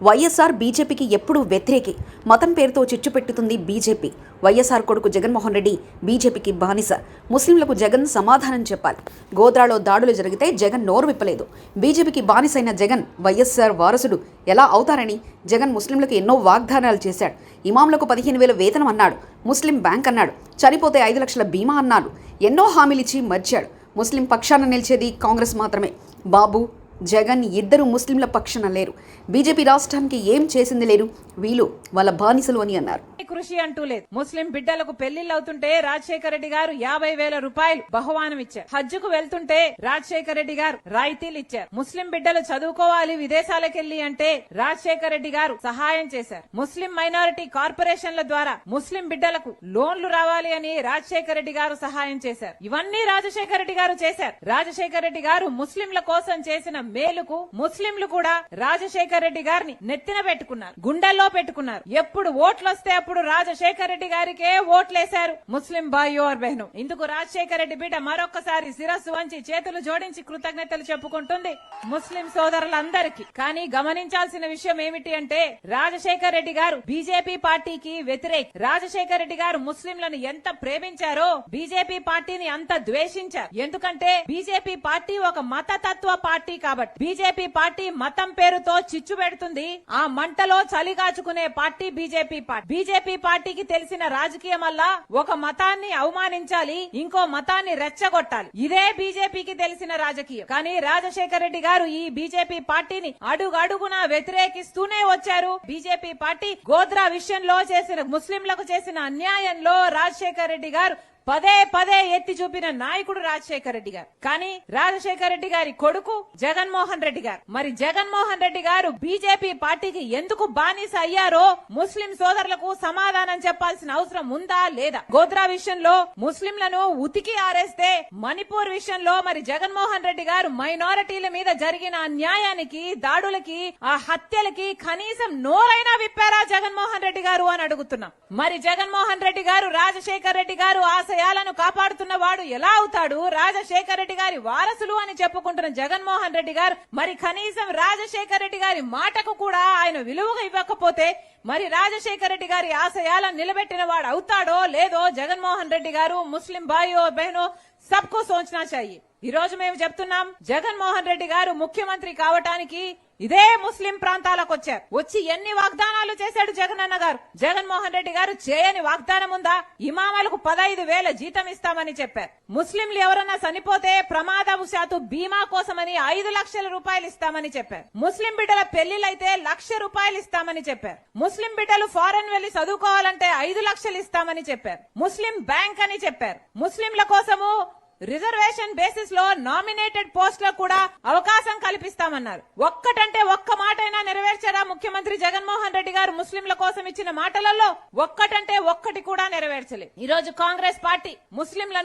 వైఎస్ఆర్ బీజేపీకి ఎప్పుడూ వ్యతిరేకి. మతం పేరుతో చిచ్చు పెట్టుతుంది బీజేపీ. వైఎస్ఆర్ కొడుకు జగన్మోహన్ రెడ్డి బీజేపీకి బానిస. ముస్లింలకు జగన్ సమాధానం చెప్పాలి. గోద్రాలో దాడులు జరిగితే జగన్ నోరు విప్పలేదు. బీజేపీకి బానిసైన జగన్ వైఎస్ఆర్ వారసుడు ఎలా అవుతారని జగన్ ముస్లింలకు ఎన్నో వాగ్దానాలు చేశాడు. ఇమాంలకు 15,000 వేతనం అన్నాడు. ముస్లిం బ్యాంక్ అన్నాడు. చనిపోతే 5 లక్షల బీమా అన్నాడు. ఎన్నో హామీలిచ్చి మర్చాడు. ముస్లిం పక్షాన నిలిచేది కాంగ్రెస్ మాత్రమే. బాబు జగన్ ఇద్దరు ముస్లింల పక్షాన లేరు. బీజేపీ రాష్ట్రానికి ఏం చేసింది లేరు. వీళ్ళు వాళ్ళ బానిసలు అని అన్నారు. కృషి అంటూ లేదు. ముస్లిం బిడ్డలకు పెళ్లిళ్ళు అవుతుంటే రాజశేఖర రెడ్డి గారు 50,000 రూపాయలు బహుమానం ఇచ్చారు. హజ్జుకు వెళ్తుంటే రాజశేఖర రెడ్డి గారు రాయితీలు ఇచ్చారు. ముస్లిం బిడ్డలు చదువుకోవాలి విదేశాలకెళ్లి అంటే రాజశేఖర రెడ్డి గారు సహాయం చేశారు. ముస్లిం మైనారిటీ కార్పొరేషన్ల ద్వారా ముస్లిం బిడ్డలకు లోన్లు రావాలి అని రాజశేఖర రెడ్డి గారు సహాయం చేశారు. ఇవన్నీ రాజశేఖర రెడ్డి గారు చేశారు. రాజశేఖర రెడ్డి గారు ముస్లింల కోసం చేసిన మేలుకు ముస్లింలు కూడా రాజశేఖర రెడ్డి గారిని నెత్తిన పెట్టుకున్నారు, గుండెల్లో పెట్టుకున్నారు. ఎప్పుడు ఓట్లు వస్తే అప్పుడు రాజశేఖర రెడ్డి గారికే ఓట్లేశారు ముస్లిం భాయ్యో और బహనో. ఇందుకు రాజశేఖర రెడ్డి బిడ్డ మరొకసారి శిరస్సు వంచి చేతులు జోడించి కృతజ్ఞతలు చెప్పుకుంటుంది ముస్లిం సోదరులందరికీ. కానీ గమనించాల్సిన విషయం ఏమిటి అంటే రాజశేఖర రెడ్డి గారు బీజేపీ పార్టీకి వ్యతిరేక. రాజశేఖర రెడ్డి గారు ముస్లింలను ఎంత ప్రేమించారో బీజేపీ పార్టీని అంత ద్వేషించారు. ఎందుకంటే బీజేపీ పార్టీ ఒక మతతత్వ పార్టీ కాబట్టి. బీజేపీ పార్టీ మతం పేరుతో చిచ్చు పెడుతుంది. ఆ మంటలో చలిగాచుకునే పార్టీ బీజేపీ పార్టీ. బీజేపీ పార్టీకి తెలిసిన రాజకీయం వల్ల ఒక మతాన్ని అవమానించాలి, ఇంకో మతాన్ని రెచ్చగొట్టాలి. ఇదే బీజేపీకి తెలిసిన రాజకీయం. కానీ రాజశేఖర రెడ్డి గారు ఈ బీజేపీ పార్టీని అడుగడుగునా వ్యతిరేకిస్తూనే వచ్చారు. బీజేపీ పార్టీ గోద్రా విషయంలో చేసిన ముస్లింలకు చేసిన అన్యాయంలో రాజశేఖర రెడ్డి గారు పదే పదే ఎత్తి చూపిన నాయకుడు రాజశేఖర రెడ్డి గారు. కానీ రాజశేఖర రెడ్డి గారి కొడుకు జగన్మోహన్ రెడ్డి గారు. మరి జగన్మోహన్ రెడ్డి గారు బీజేపీ పార్టీకి ఎందుకు బానిస అయ్యారో ముస్లిం సోదరులకు సమాధానం చెప్పాల్సిన అవసరం ఉందా లేదా? గోద్రా విషయంలో ముస్లింలను ఉతికి ఆరేస్తే మణిపూర్ విషయంలో మరి జగన్మోహన్ రెడ్డి గారు మైనారిటీల మీద జరిగిన అన్యాయానికి, దాడులకి, ఆ హత్యలకి కనీసం నోరైనా విప్పారా జగన్మోహన్ రెడ్డి గారు అని అడుగుతున్నాం. మరి జగన్మోహన్ రెడ్డి గారు రాజశేఖర రెడ్డి గారు ఆశయాలను కాపాడుతున్న వాడు ఎలా అవుతాడు? రాజశేఖర రెడ్డి గారి వారసులు అని చెప్పుకుంటున్న జగన్మోహన్ రెడ్డి గారు మరి కనీసం రాజశేఖర రెడ్డి గారి మాటకు కూడా ఆయన విలువగా ఇవ్వకపోతే మరి రాజశేఖర రెడ్డి గారి ఆశయాలను నిలబెట్టిన వాడు అవుతాడో లేదో జగన్మోహన్ రెడ్డి గారు ముస్లిం భాయో బహనో సబ్కు సోచనా చాహియే. ఈ రోజు మేము చెప్తున్నాం, జగన్మోహన్ రెడ్డి గారు ముఖ్యమంత్రి కావటానికి ఇదే ముస్లిం ప్రాంతాలకు వచ్చారు. వచ్చి ఎన్ని వాగ్దానాలు చేశాడు జగనన్న గారు? జగన్మోహన్ రెడ్డి గారు చేయని వాగ్దానం ఉందా? ఇమామలకు 15,000 జీతం ఇస్తామని చెప్పారు. ముస్లింలు ఎవరన్నా చనిపోతే ప్రమాదవశాత్తు బీమా కోసమని 5 లక్షల రూపాయలు ఇస్తామని చెప్పారు. ముస్లిం బిడ్డల పెళ్లిలైతే 1,00,000 రూపాయలు ఇస్తామని చెప్పారు. ముస్లిం బిడ్డలు ఫారెన్ వెళ్లి చదువుకోవాలంటే 5 లక్షలు ఇస్తామని చెప్పారు. ముస్లిం బ్యాంక్ అని చెప్పారు. ముస్లింల కోసము రిజర్వేషన్ బేసిస్ లో నామినేటెడ్ పోస్టులకు కూడా అవకాశం కల్పిస్తామన్నారు. ఒక్కటంటే ఒక్క మాటైనా నెరవేర్చారా ముఖ్యమంత్రి జగన్మోహన్ రెడ్డి గారు? ముస్లింల కోసం ఇచ్చిన మాటలలో ఒక్కటంటే ఒక్కటి కూడా నెరవేర్చలేదు. ఈ రోజు కాంగ్రెస్ పార్టీ ముస్లింలను